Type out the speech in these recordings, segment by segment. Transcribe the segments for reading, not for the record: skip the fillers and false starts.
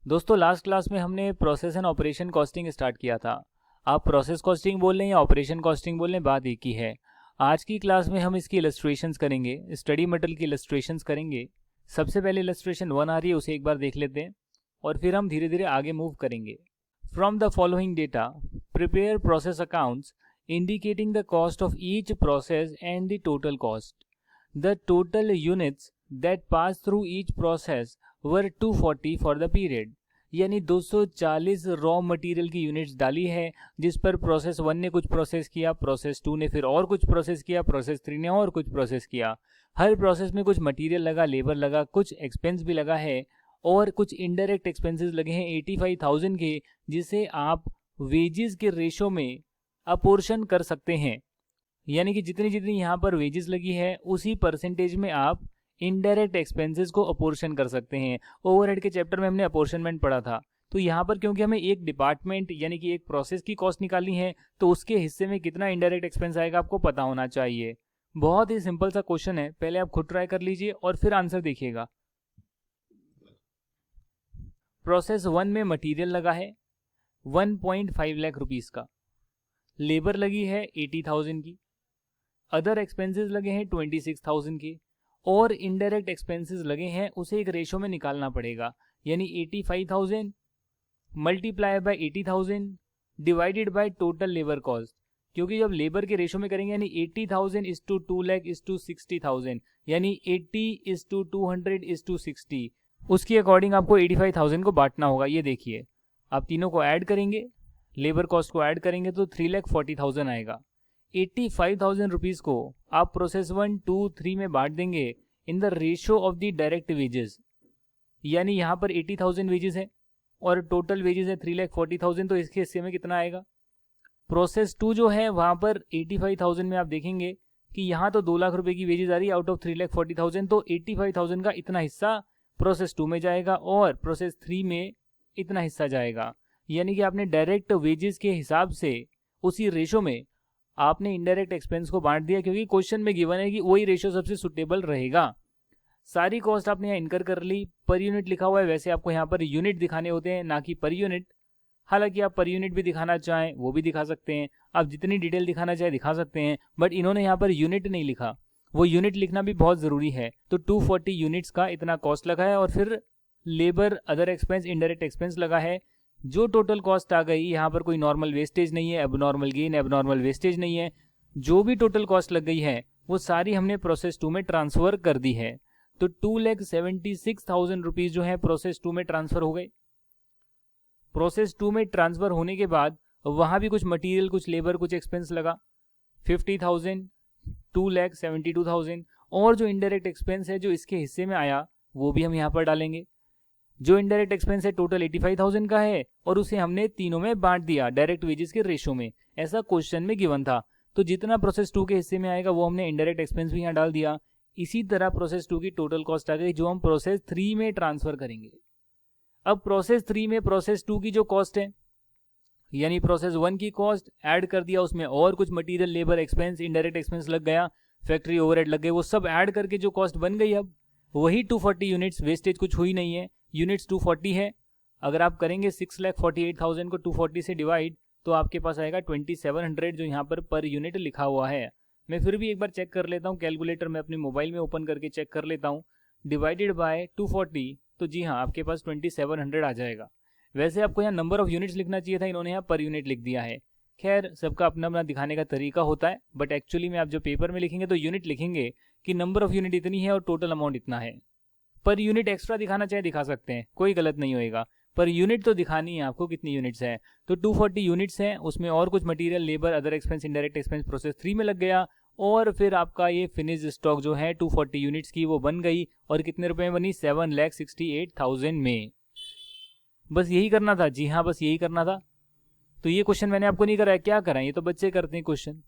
दोस्तों last class में हमने process and operation costing start किया था। आप प्रोसेस कॉस्टिंग बोल लें या ऑपरेशन कॉस्टिंग बोल लें, बात एक ही है। आज की क्लास में हम इसकी इलस्ट्रेशंस करेंगे, स्टडी मटेरियल की इलस्ट्रेशंस करेंगे। सबसे पहले इलस्ट्रेशन 1 आ रही है, उसे एक बार देख लेते हैं और फिर हम धीरे धीरे आगे मूव करेंगे। From the following data prepare process accounts indicating the cost of each process and the total cost. The total units that pass through each process were 240 for the period. यानी 240 रॉ मटेरियल की units डाली है, जिस पर process 1 ने कुछ process किया, process 2 ने फिर और कुछ प्रोसेस किया, प्रोसेस 3 ने और कुछ प्रोसेस किया। हर प्रोसेस में कुछ मटेरियल लगा, लेबर लगा, कुछ एक्सपेंस भी लगा है और कुछ इनडायरेक्ट एक्सपेंसेस लगे हैं 85,000 के, जिसे आप वेजेस के रेशो में अपोर्शन कर सकते हैं। यानी कि जितनी जितनी यहाँ पर वेजेस लगी है उसी परसेंटेज में आप इनडायरेक्ट एक्सपेंसेस को अपोर्शन कर सकते हैं। ओवरहेड के चैप्टर में हमने अपोर्शनमेंट पढ़ा था। तो यहाँ पर क्योंकि हमें एक डिपार्टमेंट यानी कि एक प्रोसेस की कॉस्ट निकालनी है, तो उसके हिस्से में कितना इनडायरेक्ट एक्सपेंस आएगा आपको पता होना चाहिए। बहुत ही सिंपल सा क्वेश्चन है, पहले आप खुद ट्राई कर लीजिए और फिर आंसर देखिएगा। प्रोसेस 1 में मटीरियल लगा है 1.5 लाख रुपीस का, लेबर लगी है 80,000 की, अदर एक्सपेंसेस लगे हैं 26,000 के और इनडायरेक्ट एक्सपेंसेस लगे हैं, उसे एक रेशो में निकालना पड़ेगा। यानी 85,000 multiply by 80,000 divided by total labour cost. क्योंकि जब लेबर के रेशो में करेंगे यानी 80,000 is to 2 lakh is to 60,000, यानी 80 इज टू 200 इज टू 60, उसके अकॉर्डिंग आपको 85,000 को बांटना होगा। ये देखिए, आप तीनों को ऐड करेंगे, लेबर कॉस्ट को ऐड करेंगे तो 3,40,000 आएगा। 85,000 रुपीज को आप प्रोसेस 1, 2, 3 में बांट देंगे in the ratio of the direct wages. यानी यहाँ पर 80,000 वेजेस है और टोटल वेजेस है 3,40,000, तो इसके हिस्से में कितना आएगा। प्रोसेस 2 जो है वहाँ पर 85,000 में आप देखेंगे कि यहाँ तो 2 लाख रुपए की वेजेस आ रही है आउट ऑफ 3,40,000, तो 85,000 का इतना हिस्सा प्रोसेस 2 में जाएगा और प्रोसेस 3 में इतना हिस्सा जाएगा। यानी कि आपने डायरेक्ट वेजेस के हिसाब से उसी रेशो में आपने इनडायरेक्ट एक्सपेंस को बांट दिया, क्योंकि क्वेश्चन में गिवन है कि वही रेशियो सबसे सुटेबल रहेगा। सारी कॉस्ट आपने यहाँ इनकर कर ली, पर यूनिट लिखा हुआ है, वैसे आपको यहाँ पर यूनिट दिखाने होते हैं ना कि पर यूनिट। हालांकि आप पर यूनिट भी दिखाना चाहें वो भी दिखा सकते हैं, आप जितनी डिटेल दिखाना चाहें दिखा सकते हैं, बट इन्होंने यहाँ पर यूनिट नहीं लिखा। वो यूनिट लिखना भी बहुत ज़रूरी है। तो 240 यूनिट्स का इतना कॉस्ट लगा है और फिर labour, other expense, indirect expense लगा है। जो टोटल कॉस्ट आ गई, यहाँ पर कोई नॉर्मल वेस्टेज नहीं है, एबनॉर्मल गेन, एबनॉर्मल वेस्टेज नहीं है। जो भी टोटल कॉस्ट लग गई है वो सारी हमने प्रोसेस 2 में ट्रांसफर कर दी है। तो 2,76,000 रुपीज जो है प्रोसेस 2 में ट्रांसफर हो गए। प्रोसेस 2 में ट्रांसफर होने के बाद वहां भी कुछ मटेरियल, कुछ लेबर, कुछ एक्सपेंस लगा 50,000, 2,72,000 और जो इनडायरेक्ट एक्सपेंस है जो इसके हिस्से में आया वो भी हम यहाँ पर डालेंगे। जो इनडायरेक्ट एक्सपेंस है टोटल 85,000 का है और उसे हमने तीनों में बांट दिया डायरेक्ट वेजेस के रेशो में। ऐसा क्वेश्चन में गिवन था। तो जितना प्रोसेस 2 के हिस्से में आएगा वो हमने इनडायरेक्ट एक्सपेंस भी यहाँ डाल दिया। इसी तरह प्रोसेस 2 की टोटल कॉस्ट आ गई जो हम प्रोसेस 3 में ट्रांसफर करेंगे। अब प्रोसेस 3 में प्रोसेस 2 की जो कॉस्ट है, यानी प्रोसेस 1 की कॉस्ट ऐड कर दिया, उसमें और कुछ material, labour, expense, indirect expense लग गया, फैक्ट्री ओवरहेड लग गए, वो सब ऐड करके जो कॉस्ट बन गई अब वही 240 यूनिट्स, वेस्टेज कुछ हुई नहीं है, यूनिट्स 240 है। अगर आप करेंगे 6,48,000 को 240 से डिवाइड तो आपके पास आएगा 2,700 जो यहाँ पर यूनिट लिखा हुआ है। मैं फिर भी एक बार चेक कर लेता हूँ, कैलकुलेटर में अपने मोबाइल में ओपन करके चेक कर लेता हूँ। डिवाइडेड बाय 240, तो जी हाँ आपके पास 2,700 आ जाएगा। वैसे आपको यहाँ नंबर ऑफ यूनिट्स लिखना चाहिए था, इन्होंने यहाँ पर यूनिट लिख दिया है। खैर, सबका अपना अपना दिखाने का तरीका होता है, बट एक्चुअली में आप जो पेपर में लिखेंगे तो यूनिट लिखेंगे कि नंबर ऑफ यूनिट इतनी है और टोटल अमाउंट इतना है। पर यूनिट एक्स्ट्रा दिखाना चाहे दिखा सकते हैं, कोई गलत नहीं होएगा, पर यूनिट तो दिखानी है आपको कितनी यूनिट्स है। तो 240 यूनिट्स हैं, उसमें और कुछ material, labour, other expense, indirect expense process 3 में लग गया और फिर आपका ये फिनिश स्टॉक जो है 240 यूनिट्स की वो बन गई और कितने रुपए में बनी, 7,68,000 में। बस यही करना था। जी हाँ, बस यही करना था। तो ये क्वेश्चन मैंने आपको नहीं कराया, क्या कराया, ये तो बच्चे करते हैं क्वेश्चन।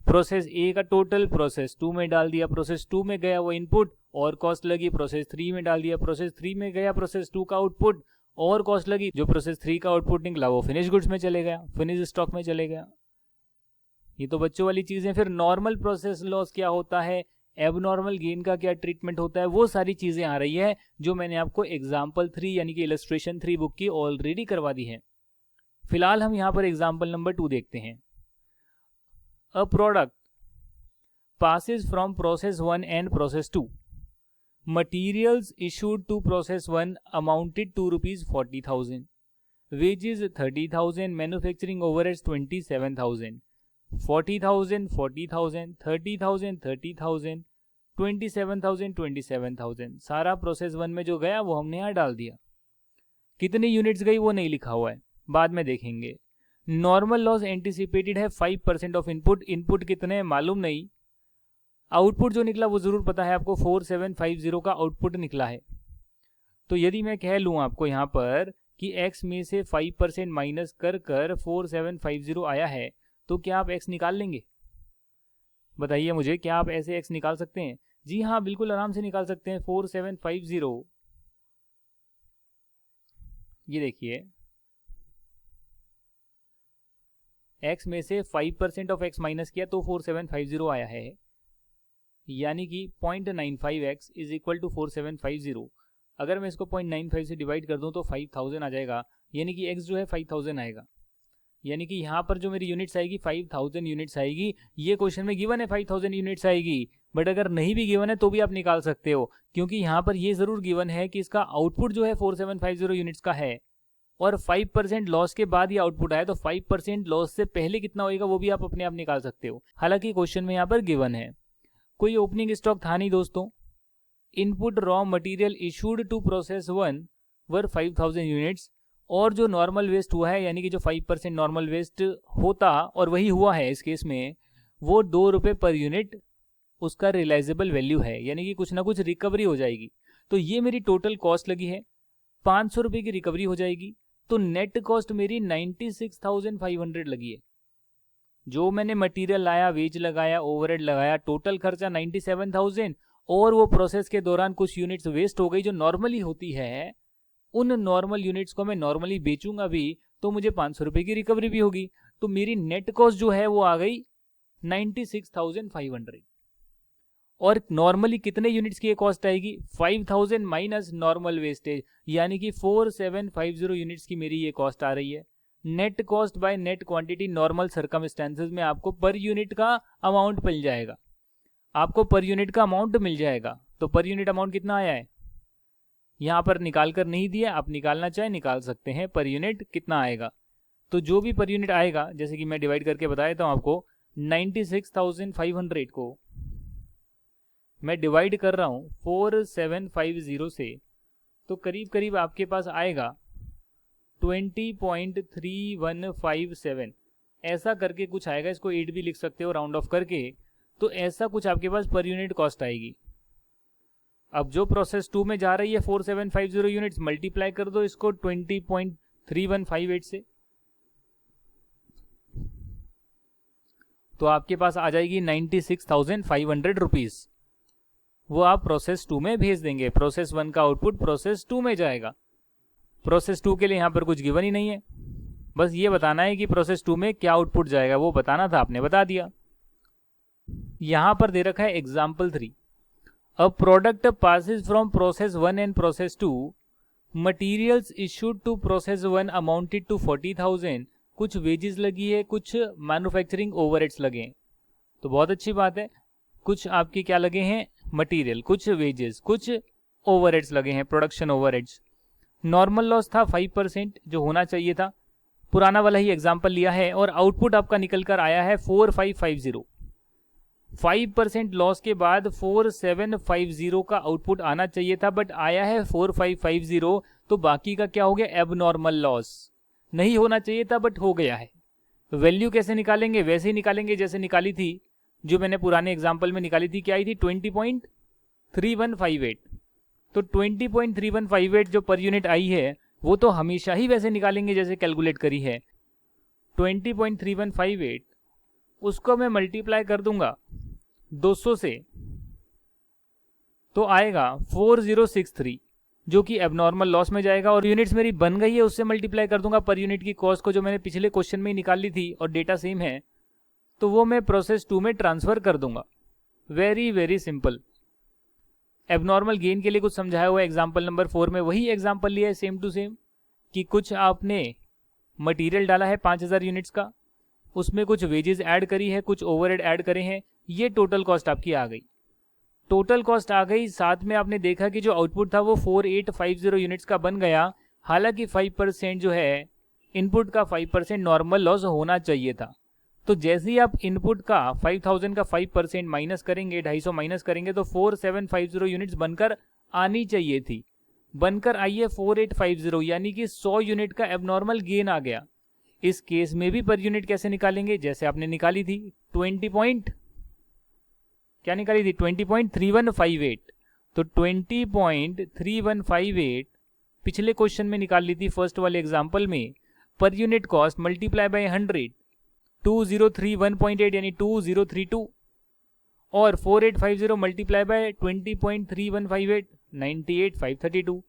प्रोसेस ए का टोटल प्रोसेस 2 में डाल दिया, प्रोसेस 2 में गया वो इनपुट और कॉस्ट लगी, प्रोसेस 3 में डाल दिया, प्रोसेस 3 में गया प्रोसेस 2 का आउटपुट और कॉस्ट लगी, जो प्रोसेस 3 का आउटपुट निकला वो फिनिश गुड्स में चले गया, फिनिश स्टॉक में चले गया। ये तो बच्चों वाली चीजें। फिर नॉर्मल प्रोसेस लॉस क्या होता है, एबनॉर्मल गेन का क्या ट्रीटमेंट होता है, वो सारी चीज़ें आ रही है जो मैंने आपको एग्जाम्पल 3 यानी कि इलस्ट्रेशन 3 बुक की ऑलरेडी करवा दी है। फिलहाल हम यहाँ पर एग्जाम्पल नंबर 2 देखते हैं। A product passes from process 1 and process 2. Materials issued to process 1 amounted to rupees 40,000. Wages 30,000. Manufacturing overheads 27,000. 40,000, 40,000, 30,000, 30,000, 27,000, 27,000। सारा प्रोसेस 1 में जो गया वो हमने यहाँ डाल दिया। कितनी यूनिट्स गई वो नहीं लिखा हुआ है, बाद में देखेंगे। नॉर्मल लॉस एंटिसिपेटेड है 5% ऑफ इनपुट। इनपुट कितने मालूम नहीं, आउटपुट जो निकला वो जरूर पता है आपको, 4750 का आउटपुट निकला है। तो यदि मैं कह लूँ आपको यहाँ पर कि x में से 5% माइनस कर 4750 आया है, तो क्या आप x निकाल लेंगे? बताइए मुझे, क्या आप ऐसे x निकाल सकते हैं? जी हाँ, बिल्कुल आराम से निकाल सकते हैं। 4750, ये देखिए x में से 5% ऑफ x माइनस किया तो 4750 आया है, यानी कि 0.95x इज इक्वल टू 4750। अगर मैं इसको 0.95 से डिवाइड कर दूं तो 5000 आ जाएगा, यानी कि x जो है 5000 आएगा। यानी कि यहाँ पर जो मेरी यूनिट्स आएगी 5000 यूनिट्स आएगी। ये क्वेश्चन में गिवन है 5000 यूनिट्स आएगी, बट अगर नहीं भी गिवन है तो भी आप निकाल सकते हो, क्योंकि यहाँ पर ये जरूर गिवन है कि इसका आउटपुट जो है 4750 यूनिट्स का है और 5% लॉस के बाद ये आउटपुट आया, तो 5% लॉस से पहले कितना होएगा वो भी आप अपने आप निकाल सकते हो। हालांकि क्वेश्चन में यहाँ पर गिवन है। कोई ओपनिंग स्टॉक था नहीं दोस्तों। Input raw material issued to process 1 were 5000 units, और जो नॉर्मल वेस्ट हुआ है, यानी कि जो 5% नॉर्मल वेस्ट होता और वही हुआ है इस केस में, वो 2 रुपये पर यूनिट उसका रियलाइजेबल वैल्यू है, यानी कि कुछ ना कुछ रिकवरी हो जाएगी। तो ये मेरी टोटल कॉस्ट लगी है, 500 रुपये की रिकवरी हो जाएगी, तो नेट कॉस्ट मेरी 96,500 लगी है। जो मैंने मटेरियल लाया, वेज लगाया, ओवरहेड लगाया, टोटल खर्चा 97,000, और वो प्रोसेस के दौरान कुछ यूनिट्स वेस्ट हो गई जो नॉर्मली होती है, उन नॉर्मल यूनिट्स को मैं नॉर्मली बेचूंगा भी तो मुझे 500 रुपये की रिकवरी भी होगी। तो मेरी नेट कॉस्ट जो है वो आ गई 96,500। और नॉर्मली कितने यूनिट्स की कॉस्ट आएगी? 5000 माइनस नॉर्मल वेस्टेज, यानी कि 4750 यूनिट्स की मेरी ये कॉस्ट आ रही है। Net cost by net quantity normal circumstances में आपको पर यूनिट का अमाउंट मिल जाएगा, आपको पर यूनिट का अमाउंट मिल जाएगा। तो पर यूनिट अमाउंट कितना आया है यहाँ पर निकाल कर नहीं दिया, आप निकालना चाहे निकाल सकते हैं पर यूनिट कितना आएगा। तो जो भी पर यूनिट आएगा, जैसे कि मैं डिवाइड करके बता देता हूँ आपको, 96,500 को मैं डिवाइड कर रहा हूँ 4750 से, तो करीब करीब आपके पास आएगा 20.3157, ऐसा करके कुछ आएगा। इसको 8 भी लिख सकते हो राउंड ऑफ करके। तो ऐसा कुछ आपके पास पर यूनिट कॉस्ट आएगी। अब जो प्रोसेस 2 में जा रही है 4750 यूनिट्स, मल्टीप्लाई कर दो इसको 20.3158 से, तो आपके पास आ जाएगी 96,500 रुपीज। वो आप प्रोसेस 2 में भेज देंगे। प्रोसेस 1 का आउटपुट प्रोसेस 2 में जाएगा। प्रोसेस 2 के लिए यहाँ पर कुछ गिवन ही नहीं है, बस ये बताना है कि प्रोसेस 2 में क्या आउटपुट जाएगा, वो बताना था, आपने बता दिया। यहाँ पर दे रखा है example 3। A product passes from process 1 and process 2, materials issued to process 1 amounted to 40,000। कुछ वेजेस लगी है, कुछ मैन्युफैक्चरिंग ओवरहेड्स लगे हैं, तो बहुत अच्छी बात है। कुछ आपके क्या लगे हैं? मटेरियल, कुछ वेजेस, कुछ ओवरहेड्स लगे हैं, प्रोडक्शन ओवरहेड्स। नॉर्मल लॉस था 5% जो होना चाहिए था, पुराना वाला ही एग्जाम्पल लिया है, और आउटपुट आपका निकल कर आया है 4550। 5% लॉस के बाद 4750 का आउटपुट आना चाहिए था, बट आया है 4550, तो बाकी का क्या हो गया? Abnormal loss. नहीं होना चाहिए था बट हो गया है। वैल्यू कैसे निकालेंगे? वैसे ही निकालेंगे जैसे निकाली थी, जो मैंने पुराने एग्जाम्पल में निकाली थी। क्या आई थी? 20.3158। तो 20.3158 जो पर यूनिट आई है वो तो हमेशा ही वैसे निकालेंगे जैसे कैलकुलेट करी है। 20.3158 उसको मैं मल्टीप्लाई कर दूंगा 200 से, तो आएगा 4063, जो कि एबनॉर्मल लॉस में जाएगा। और यूनिट्स मेरी बन गई है, उससे मल्टीप्लाई कर दूंगा पर यूनिट की कॉस्ट को, जो मैंने पिछले क्वेश्चन में ही निकाल ली थी और डेटा सेम है, तो वो मैं प्रोसेस 2 में ट्रांसफर कर दूंगा। Very very simple. Abnormal gain के लिए कुछ समझाया हुआ है एग्जाम्पल नंबर 4 में, वही एग्जाम्पल लिया है सेम टू सेम कि कुछ आपने मटेरियल डाला है 5000 यूनिट्स का, उसमें कुछ वेजेस ऐड करी है, कुछ ओवरहेड ऐड करे हैं, ये टोटल कॉस्ट आपकी आ गई। टोटल कॉस्ट आ गई, साथ में आपने देखा कि जो आउटपुट था वो 4850 यूनिट्स का बन गया। हालांकि 5% जो है इनपुट का 5% नॉर्मल लॉस होना चाहिए था। तो जैसे ही आप इनपुट का 5000 का 5% माइनस करेंगे, 250 माइनस करेंगे, तो 4750 यूनिट्स बनकर आनी चाहिए थी। बनकर आई है 4850, यानी कि 100 यूनिट का एबनॉर्मल गेन आ गया। इस केस में भी पर यूनिट कैसे निकालेंगे, जैसे आपने निकाली थी 20.3158। तो 20.3158 पिछले क्वेश्चन में निकाल ली थी फर्स्ट वाले एग्जाम्पल में। Per unit cost multiply by 100, 2031.8 यानी 2032, और 4850 मल्टीप्लाई बाय 20.3158, 98532।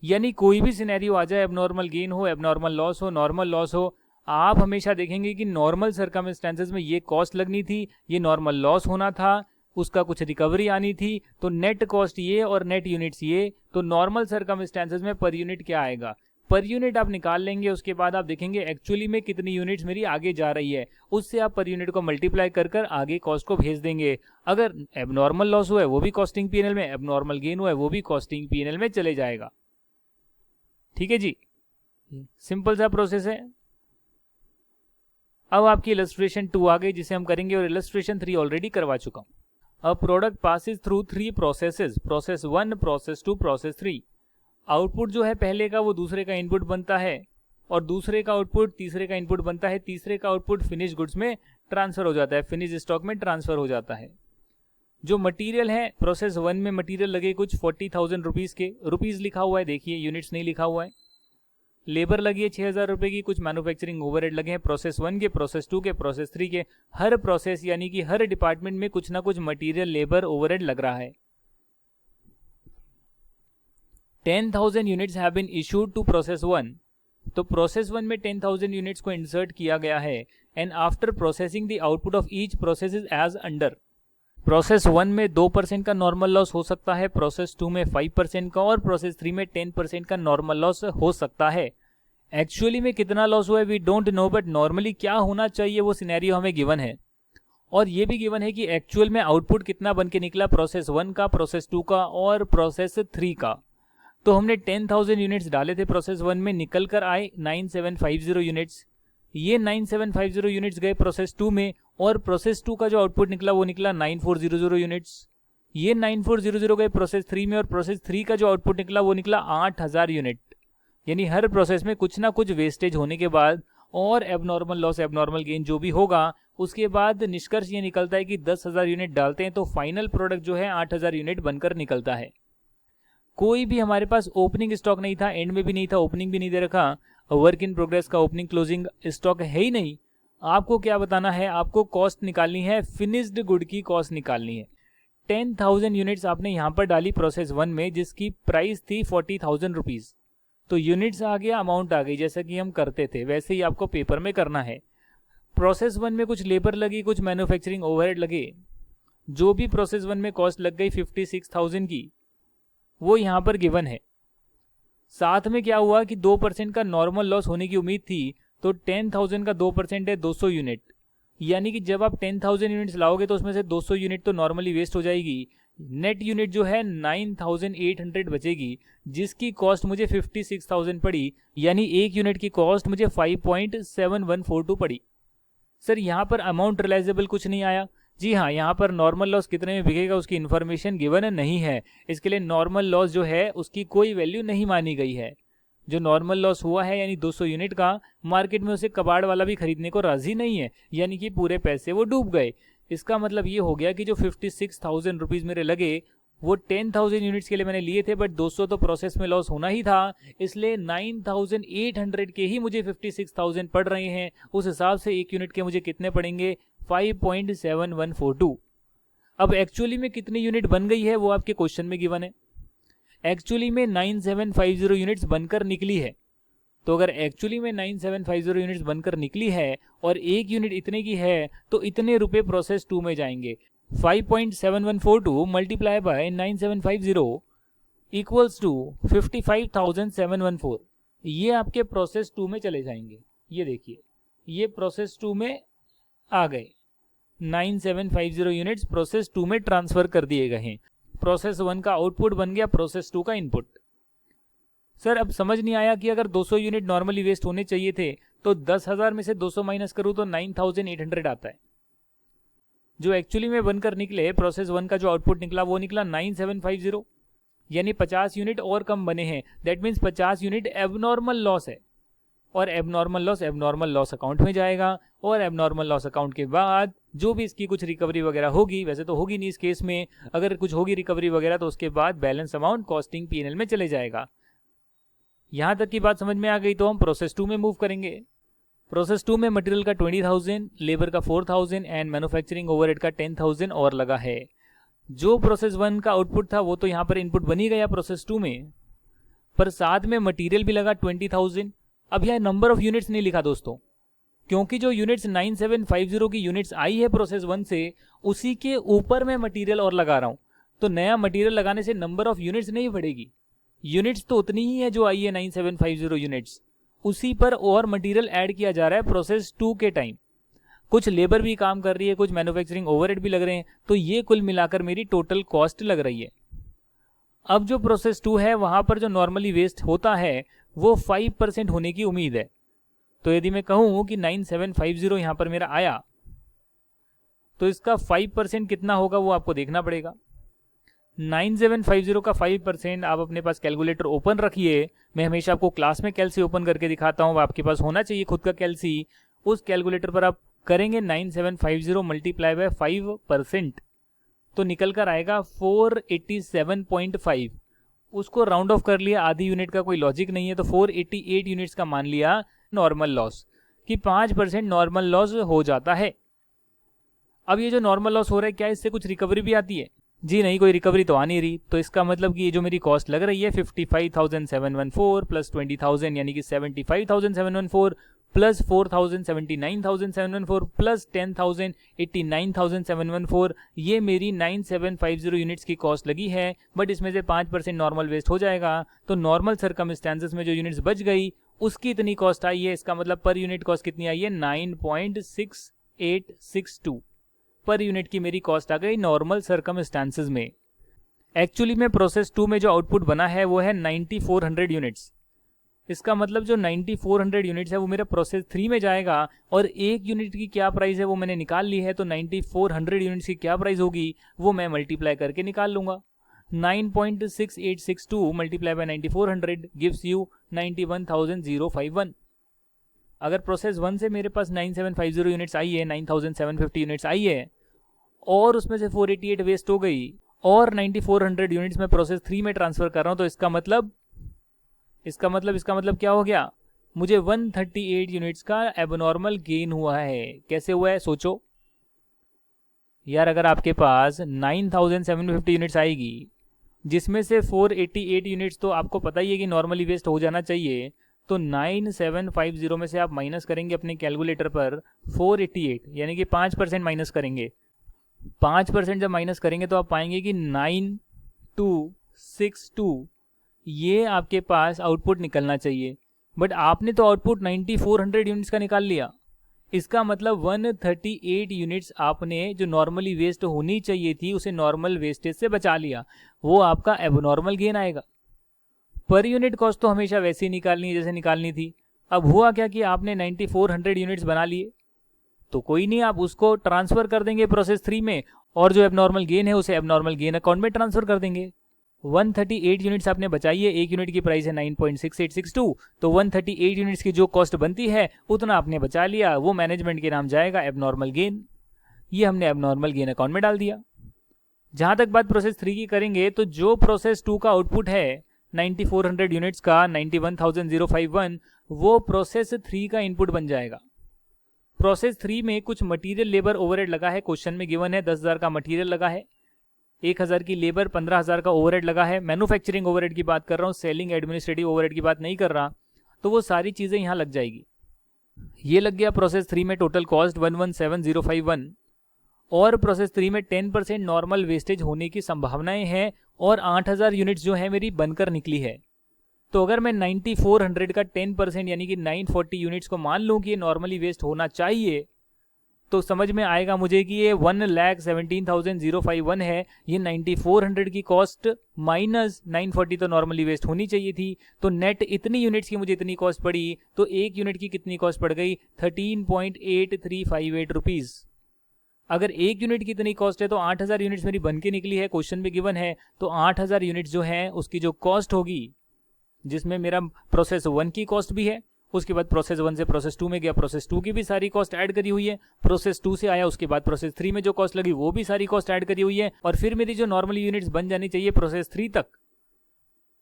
यानी कोई भी सिनेरियो आ जाए, एबनॉर्मल गेन हो, एबनॉर्मल लॉस हो, नॉर्मल लॉस हो, आप हमेशा देखेंगे कि नॉर्मल सर्कमस्टेंसेस में ये कॉस्ट लगनी थी, ये नॉर्मल लॉस होना था, उसका कुछ रिकवरी आनी थी, तो नेट कॉस्ट ये और नेट यूनिट्स ये। तो नॉर्मल सर्कमस्टेंसेस में पर यूनिट क्या आएगा, पर यूनिट आप निकाल लेंगे। उसके बाद आप देखेंगे एक्चुअली में कितनी यूनिट्स मेरी आगे जा रही है, उससे आप पर यूनिट को मल्टीप्लाई कर कर आगे कॉस्ट को भेज देंगे। अगर एबनॉर्मल लॉस हुआ है वो भी कॉस्टिंग पीएनएल में, एबनॉर्मल गेन हुआ है वो भी कॉस्टिंग पीएनएल में चले जाएगा। ठीक है जी, सिंपल सा प्रोसेस है। अब आपकी इलस्ट्रेशन 2 आ गई जिसे हम करेंगे, और इलस्ट्रेशन 3 ऑलरेडी करवा चुका हूं। अ product passes through 3 processes, process 1, process 2, process 3। Output जो है पहले का वो दूसरे का इनपुट बनता है, और दूसरे का आउटपुट तीसरे का इनपुट बनता है, तीसरे का आउटपुट फिनिश गुड्स में ट्रांसफर हो जाता है, फिनिश स्टॉक में ट्रांसफर हो जाता है। जो मटेरियल है प्रोसेस 1 में मटेरियल लगे कुछ 40,000 रुपीज़ के, रुपीज़ लिखा हुआ है देखिए, यूनिट्स नहीं लिखा हुआ है। लेबर लगी है 6000 रुपये की, कुछ मैन्युफैक्चरिंग ओवरहेड लगे हैं प्रोसेस 1 के, प्रोसेस 2 के, प्रोसेस 3 के। हर प्रोसेस यानी कि हर डिपार्टमेंट में कुछ ना कुछ मटेरियल, लेबर, ओवरहेड लग रहा है। 10,000 units have been issued to process 1। तो प्रोसेस 1 में 10,000 यूनिट्स को इंसर्ट किया गया है। And after processing the output of each process is as under. Process 1 में 2% का नॉर्मल लॉस हो सकता है, प्रोसेस 2 में 5% का, और प्रोसेस 3 में 10% का नॉर्मल लॉस हो सकता है। एक्चुअली में कितना लॉस हुआ है we don't know, but normally क्या होना चाहिए वो सिनेरियो हमें गिवन है। और ये भी गिवन है कि एक्चुअल में आउटपुट कितना बन के निकला प्रोसेस 1 का, प्रोसेस 2 का और प्रोसेस 3 का। तो हमने 10,000 यूनिट्स डाले थे प्रोसेस 1 में, निकल कर आए 9750 यूनिट्स। ये 9750 यूनिट्स गए प्रोसेस 2 में, और प्रोसेस 2 का जो आउटपुट निकला वो निकला 9400 यूनिट्स। ये 9400 गए प्रोसेस 3 में, और प्रोसेस 3 का जो आउटपुट निकला वो निकला 8000 यूनिट। यानी हर प्रोसेस में कुछ ना कुछ वेस्टेज होने के बाद और एबनॉर्मल लॉस, एबनॉर्मल गेन जो भी होगा, उसके बाद निष्कर्ष ये निकलता है कि 10,000 यूनिट डालते हैं तो फाइनल प्रोडक्ट जो है 8000 यूनिट बनकर निकलता है। कोई भी हमारे पास ओपनिंग स्टॉक नहीं था, एंड में भी नहीं था, ओपनिंग भी नहीं दे रखा, वर्क इन प्रोग्रेस का ओपनिंग क्लोजिंग स्टॉक है ही नहीं। आपको क्या बताना है, आपको कॉस्ट निकालनी है, फिनिश्ड गुड की कॉस्ट निकालनी है। 10,000 यूनिट्स आपने यहाँ पर डाली प्रोसेस 1 में, जिसकी प्राइस थी 40,000 रुपीज़। तो यूनिट्स आ गया, अमाउंट आ गई, जैसा कि हम करते थे वैसे ही आपको पेपर में करना है। प्रोसेस 1 में कुछ लेबर लगी, कुछ मैन्युफैक्चरिंग ओवरहेड लगे, जो भी प्रोसेस 1 में कॉस्ट लग गई 56,000 की, वो यहाँ पर गिवन है। साथ में क्या हुआ कि 2% का नॉर्मल लॉस होने की उम्मीद थी, तो 10,000 का 2% है 200 यूनिट। यानी कि जब आप 10,000 यूनिट्स लाओगे तो उसमें से 200 यूनिट तो नॉर्मली वेस्ट हो जाएगी। नेट यूनिट जो है 9,800 बचेगी, जिसकी कॉस्ट मुझे 56,000 पड़ी। यानी एक यूनिट की कॉस्ट मुझे 5.7142 पड़ी। सर यहाँ पर अमाउंट रियलाइजेबल कुछ नहीं आया। जी हाँ, यहाँ पर नॉर्मल लॉस कितने में बिकेगा उसकी इन्फॉर्मेशन गिवन नहीं है। इसके लिए नॉर्मल लॉस जो है उसकी कोई वैल्यू नहीं मानी गई है। जो नॉर्मल लॉस हुआ है यानी 200 यूनिट का, मार्केट में उसे कबाड़ वाला भी खरीदने को राजी नहीं है, यानी कि पूरे पैसे वो डूब गए। इसका मतलब ये हो गया कि जो 56,000 रुपीज़ मेरे लगे वो 10,000 यूनिट्स के लिए मैंने लिए थे, बट 200 तो प्रोसेस में लॉस होना ही था, इसलिए 9,800 के ही मुझे 56,000 पड़ रहे हैं। उस हिसाब से एक यूनिट के मुझे कितने पड़ेंगे, 5.7142। अब एक्चुअली में कितनी यूनिट बन गई है वो आपके क्वेश्चन में गिवन है। एक्चुअली में 9750 यूनिट्स बनकर निकली है। तो अगर एक्चुअली में 9750 यूनिट्स बनकर निकली है और एक यूनिट इतने की है, तो इतने रुपए प्रोसेस 2 में जाएंगे। 5.7142 मल्टीप्लाई बाय 9750 इक्वल्स टू 55,714। ये आपके प्रोसेस 2 में चले जाएंगे। ये देखिए, ये प्रोसेस 2 में आ गए। 9750 यूनिट्स प्रोसेस 2 में ट्रांसफर कर दिए गए हैं। प्रोसेस 1 का आउटपुट बन गया प्रोसेस 2 का इनपुट। सर अब समझ नहीं आया कि अगर 200 यूनिट नॉर्मली वेस्ट होने चाहिए थे तो 10,000 में से 200 माइनस करूं तो 9,800 आता है। जो एक्चुअली में बनकर निकले प्रोसेस 1 का जो आउटपुट निकला वो निकला 9750, यानी 50 यूनिट और कम बने हैं। That means 50 unit abnormal loss है, और एबनॉर्मल लॉस अकाउंट में जाएगा, और एबनॉर्मल लॉस अकाउंट के बाद जो भी इसकी कुछ रिकवरी वगैरह होगी, वैसे तो होगी नहीं इस केस में, अगर कुछ होगी रिकवरी वगैरह तो उसके बाद बैलेंस अमाउंट कॉस्टिंग P&L में चले जाएगा। यहां तक की बात समझ में आ गई तो हम प्रोसेस 2 में मूव करेंगे। प्रोसेस 2 में मटेरियल का 20,000, लेबर का 4,000 एंड मैन्युफैक्चरिंग ओवरहेड का 10,000 और लगा है। जो प्रोसेस 1 का आउटपुट था वो तो यहाँ पर इनपुट बनी गया प्रोसेस 2 में, पर साथ में मटेरियल भी लगा 20,000। अब यह नंबर ऑफ यूनिट्स नहीं लिखा दोस्तों, क्योंकि जो यूनिट्स 9750 की यूनिट्स आई है प्रोसेस 1 से, उसी के ऊपर मैं मटेरियल और लगा रहा हूँ। तो नया मटेरियल लगाने से नंबर ऑफ यूनिट्स नहीं बढ़ेगी, यूनिट्स तो उतनी ही है जो आई है 9750 यूनिट्स, उसी पर और मटेरियल ऐड किया जा रहा है प्रोसेस 2 के टाइम। कुछ लेबर भी काम कर रही है, कुछ मैन्युफैक्चरिंग ओवरहेड भी लग रहे हैं, तो ये कुल मिलाकर मेरी टोटल कॉस्ट लग रही है। अब जो प्रोसेस 2 है वहां पर जो नॉर्मली वेस्ट होता है वो 5% होने की उम्मीद है। तो यदि मैं कहूं कि 9750 यहां पर मेरा आया तो इसका 5% कितना होगा वो आपको देखना पड़ेगा। 9750 का 5% आप अपने पास कैलकुलेटर ओपन रखिए। मैं हमेशा आपको क्लास में कैलसी ओपन करके दिखाता हूँ, आपके पास होना चाहिए खुद का कैलसी। उस कैलकुलेटर पर आप करेंगे 9750 मल्टीप्लाई बाय 5%, तो निकल कर आएगा 487.5। उसको राउंड ऑफ कर लिया, आधी यूनिट का कोई लॉजिक नहीं है, तो 488 यूनिट्स का मान लिया नॉर्मल लॉस, कि 5% नॉर्मल लॉस हो जाता है। अब ये जो नॉर्मल लॉस हो रहा है, क्या इससे कुछ रिकवरी भी आती है? जी नहीं, कोई रिकवरी तो आ नहीं रही। तो इसका मतलब कि ये जो मेरी कॉस्ट लग रही है 55,714 प्लस 20,000 यानी कि 75,714 प्लस 4,000 79,714 प्लस 10,000 89,714, ये मेरी 9750 यूनिट्स की कॉस्ट लगी है। बट इसमें से 5% नॉर्मल वेस्ट हो जाएगा, तो नॉर्मल सर्कमस्टेंसेस में जो यूनिट्स बच गई उसकी इतनी कॉस्ट आई है। इसका मतलब पर यूनिट कॉस्ट कितनी आई है? 9.6862 पर यूनिट की मेरी कॉस्ट आ गई नॉर्मल सर्कमस्टेंसेस में। एक्चुअली में प्रोसेस 2 में जो आउटपुट बना है वो है 9400 यूनिट्स। इसका मतलब जो 9400 यूनिट्स है वो मेरा प्रोसेस 3 में जाएगा, और एक यूनिट की क्या प्राइस है वो मैंने निकाल ली है। तो 9400 यूनिट्स की क्या प्राइस होगी वो मैं मल्टीप्लाई करके निकाल लूंगा। 9.6862 मल्टीप्लाई बाय 9400 गिव्स यू 91,051। अगर प्रोसेस 1 से मेरे पास 9750 यूनिट्स आई है, 9750 यूनिट्स आई है, और उसमें से 488 वेस्ट हो गई, और 9400 यूनिट्स में प्रोसेस 3 में ट्रांसफर कर रहा हूं, तो इसका मतलब क्या हो गया? मुझे 138 यूनिट्स का एबनॉर्मल गेन हुआ है। कैसे हुआ है सोचो यार। अगर आपके पास 9750 यूनिट्स आएगी, जिसमें से 488 यूनिट्स तो आपको पता ही है कि नॉर्मली वेस्ट हो जाना चाहिए, तो 9750 में से आप माइनस करेंगे अपने कैलकुलेटर पर 488, यानी कि 5% माइनस करेंगे। 5% जब माइनस करेंगे तो आप पाएंगे कि 9262 ये आपके पास आउटपुट निकलना चाहिए। बट आपने तो आउटपुट 9400 यूनिट्स का निकाल लिया। इसका मतलब 138 यूनिट्स आपने जो नॉर्मली वेस्ट होनी चाहिए थी उसे नॉर्मल वेस्टेज से बचा लिया, वो आपका एबनॉर्मल गेन आएगा। पर यूनिट कॉस्ट तो हमेशा वैसे ही निकालनी है जैसे निकालनी थी। अब हुआ क्या कि आपने 9400 यूनिट्स बना लिए, तो कोई नहीं, आप उसको ट्रांसफर कर देंगे प्रोसेस 3 में, और जो एबनॉर्मल गेन है उसे एबनॉर्मल गेन अकाउंट में ट्रांसफर कर देंगे। 138 यूनिट्स आपने बचाई है, एक यूनिट की प्राइस है 9.6862, तो 138 यूनिट्स की जो कॉस्ट बनती है उतना आपने बचा लिया, वो मैनेजमेंट के नाम जाएगा एबनॉर्मल गेन। ये हमने एबनॉर्मल गेन अकाउंट में डाल दिया। जहां तक बात प्रोसेस 3 की करेंगे, तो जो प्रोसेस 2 का आउटपुट है 9400 यूनिट्स का 91,051, वो प्रोसेस 3 का इनपुट बन जाएगा। प्रोसेस 3 में कुछ मटेरियल लेबर ओवरहेड लगा है, क्वेश्चन में गिवन है 10,000 का मटेरियल लगा है, 1,000 की लेबर, 15,000 का ओवरहेड लगा है। मैन्युफैक्चरिंग ओवरहेड की बात कर रहा हूँ, सेलिंग एडमिनिस्ट्रेटिव ओवरहेड की बात नहीं कर रहा। तो वो सारी चीज़ें यहाँ लग जाएगी। ये लग गया प्रोसेस 3 में टोटल कॉस्ट 117,051, और प्रोसेस 3 में 10% नॉर्मल वेस्टेज होने की संभावनाएं हैं और 8000 यूनिट्स जो है मेरी बनकर निकली है। तो अगर मैं 9400 का 10% यानी कि 940 यूनिट्स को मान लूँ कि ये नॉर्मली वेस्ट होना चाहिए, तो समझ में आएगा मुझे कि ये 1,17,051 है। ये 9400 की कॉस्ट माइनस 940 तो नॉर्मली वेस्ट होनी चाहिए थी। तो नेट इतनी यूनिट्स की मुझे इतनी कॉस्ट पड़ी, तो एक यूनिट की कितनी कॉस्ट पड़ गई? 13.8358 रुपीज़। अगर एक यूनिट की इतनी कॉस्ट है तो 8000 यूनिट्स मेरी बन के निकली है, क्वेश्चन में गिवन है। तो 8000 यूनिट्स जो है उसकी जो कॉस्ट होगी, जिसमें मेरा प्रोसेस 1 की कॉस्ट भी है, उसके बाद प्रोसेस 1 से प्रोसेस 2 में गया, प्रोसेस 2 की भी सारी कॉस्ट ऐड करी हुई है, प्रोसेस 2 से आया उसके बाद प्रोसेस 3 में जो कॉस्ट लगी वो भी सारी कॉस्ट ऐड करी हुई है, और फिर मेरी जो नॉर्मल यूनिट्स बन जानी चाहिए प्रोसेस 3 तक,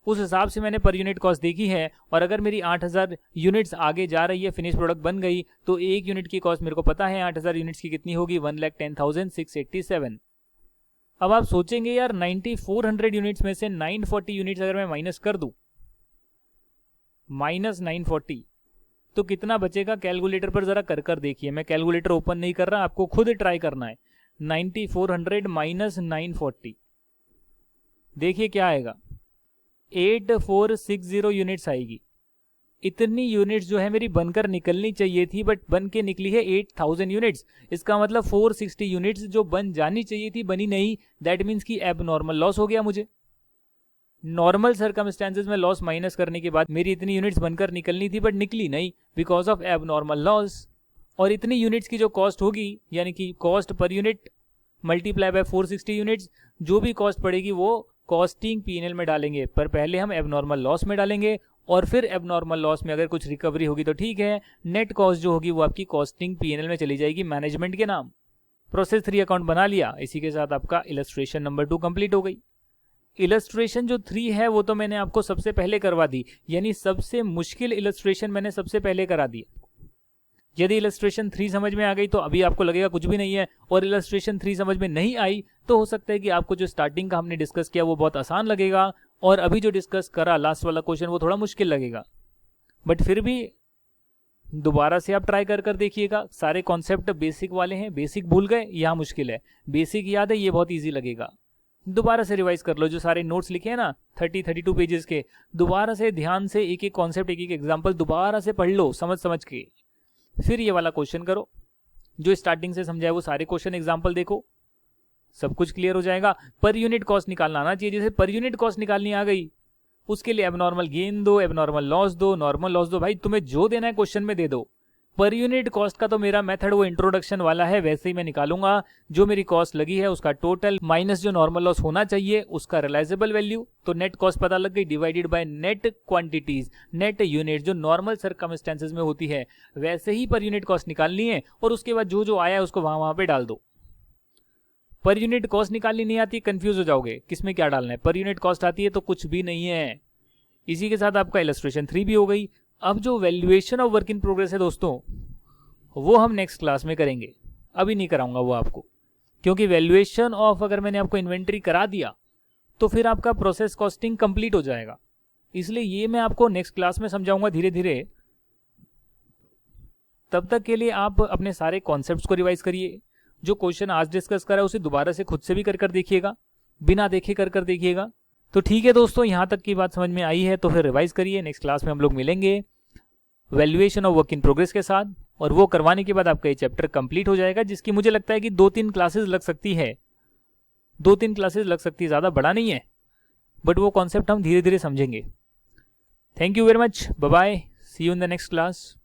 उस हिसाब से मैंने पर यूनिट कॉस्ट देखी है। और अगर मेरी 8000 यूनिट्स आगे जा रही है, फिनिश प्रोडक्ट बन गई, तो एक यूनिट की कॉस्ट मेरे को पता है 8000 यूनिट्स की कितनी होगी? 1,10,687। अब आप सोचेंगे यार 9400 यूनिट्स में से 940 यूनिट्स अगर मैं माइनस कर दूं, -940, तो कितना बचेगा? कैलकुलेटर पर जरा कर देखिए। मैं कैलकुलेटर ओपन नहीं कर रहा, आपको खुद ट्राई करना है। 9400 माइनस 940, देखिए क्या आएगा? 8460 यूनिट्स आएगी। इतनी यूनिट्स जो है मेरी बनकर निकलनी चाहिए थी, बट बन के निकली है 8000 यूनिट्स। इसका मतलब 460 यूनिट्स जो बन जानी चाहिए थी बनी नहीं। दैट मीन्स कि एबनॉर्मल लॉस हो गया मुझे। नॉर्मल सर्कमस्टेंसेज में लॉस माइनस करने के बाद मेरी इतनी यूनिट्स बनकर निकलनी थी, बट निकली नहीं बिकॉज ऑफ एबनॉर्मल लॉस। और इतनी यूनिट्स की जो कॉस्ट होगी, यानी कि cost per unit multiply by 460 units, जो भी कॉस्ट पड़ेगी वो कॉस्टिंग P&L में डालेंगे। पर पहले हम एबनॉर्मल लॉस में डालेंगे, और फिर एबनॉर्मल लॉस में अगर कुछ रिकवरी होगी तो ठीक है। नेट कॉस्ट जो होगी वो आपकी कॉस्टिंग P&L में चली जाएगी मैनेजमेंट के नाम। प्रोसेस 3 अकाउंट बना लिया। इसी के साथ आपका इलस्ट्रेशन नंबर 2 कंप्लीट हो गई। इलस्ट्रेशन जो 3 है वो तो मैंने आपको सबसे पहले करवा दी, यानी सबसे मुश्किल इलस्ट्रेशन मैंने सबसे पहले करा दी। यदि इलस्ट्रेशन 3 समझ में आ गई तो अभी आपको लगेगा कुछ भी नहीं है, और इलस्ट्रेशन 3 समझ में नहीं आई तो हो सकता है कि आपको जो स्टार्टिंग का हमने डिस्कस किया वो बहुत आसान लगेगा, और अभी जो डिस्कस करा लास्ट वाला क्वेश्चन वो थोड़ा मुश्किल लगेगा। बट फिर भी दोबारा से आप ट्राई कर देखिएगा। सारे कॉन्सेप्ट बेसिक वाले हैं, बेसिक भूल गए यहाँ मुश्किल है, बेसिक याद है ये बहुत ईजी लगेगा। दोबारा से रिवाइज कर लो, जो सारे नोट्स लिखे हैं ना 32 पेजेस के, दोबारा से ध्यान से एक एक कॉन्सेप्ट, एक एक एग्जांपल दोबारा से पढ़ लो समझ के, फिर ये वाला क्वेश्चन करो। जो स्टार्टिंग से समझाया वो सारे क्वेश्चन एग्जांपल देखो, सब कुछ क्लियर हो जाएगा। पर यूनिट कॉस्ट निकालना आना चाहिए। जैसे पर यूनिट कॉस्ट निकालनी आ गई, उसके लिए एबनॉर्मल गेन दो, एबनॉर्मल लॉस दो, नॉर्मल लॉस दो, भाई तुम्हें जो देना है क्वेश्चन में दे दो। पर यूनिट कॉस्ट का तो मेरा मेथड वो इंट्रोडक्शन वाला है, वैसे ही मैं निकालूंगा। जो मेरी कॉस्ट लगी है उसका टोटल माइनस जो नॉर्मल लॉस होना चाहिए उसका रियलाइजेबल वैल्यू, तो नेट कॉस्ट पता लग गई, divided by net quantities, net unit जो नॉर्मल सर्कमस्टेंसेज में होती है, वैसे ही पर यूनिट कॉस्ट निकालनी है। और उसके बाद जो जो आया है उसको वहां पे डाल दो। पर यूनिट कॉस्ट निकालनी नहीं आती, कंफ्यूज हो जाओगे किसमें क्या डालना है। पर यूनिट कॉस्ट आती है तो कुछ भी नहीं है। इसी के साथ आपका इलस्ट्रेशन 3 भी हो गई। अब जो valuation of work in progress है दोस्तों, वो हम नेक्स्ट क्लास में करेंगे, अभी नहीं कराऊंगा वो आपको, क्योंकि वैल्यूएशन ऑफ अगर मैंने आपको इन्वेंट्री करा दिया तो फिर आपका प्रोसेस कॉस्टिंग कंप्लीट हो जाएगा। इसलिए ये मैं आपको नेक्स्ट क्लास में समझाऊंगा धीरे धीरे। तब तक के लिए आप अपने सारे कॉन्सेप्ट्स को रिवाइज करिए। जो क्वेश्चन आज डिस्कस करा उसे दोबारा से खुद से भी कर देखिएगा, बिना देखे कर देखिएगा। तो ठीक है दोस्तों, यहाँ तक की बात समझ में आई है तो फिर रिवाइज करिए। नेक्स्ट क्लास में हम लोग मिलेंगे valuation of work in progress के साथ, और वो करवाने के बाद आपका ये चैप्टर कंप्लीट हो जाएगा, जिसकी मुझे लगता है कि 2-3 क्लासेस लग सकती है, 2-3 क्लासेस लग सकती है, ज़्यादा बड़ा नहीं है, बट वो कॉन्सेप्ट हम धीरे धीरे समझेंगे। Thank you very much, bye bye, see you in the next class.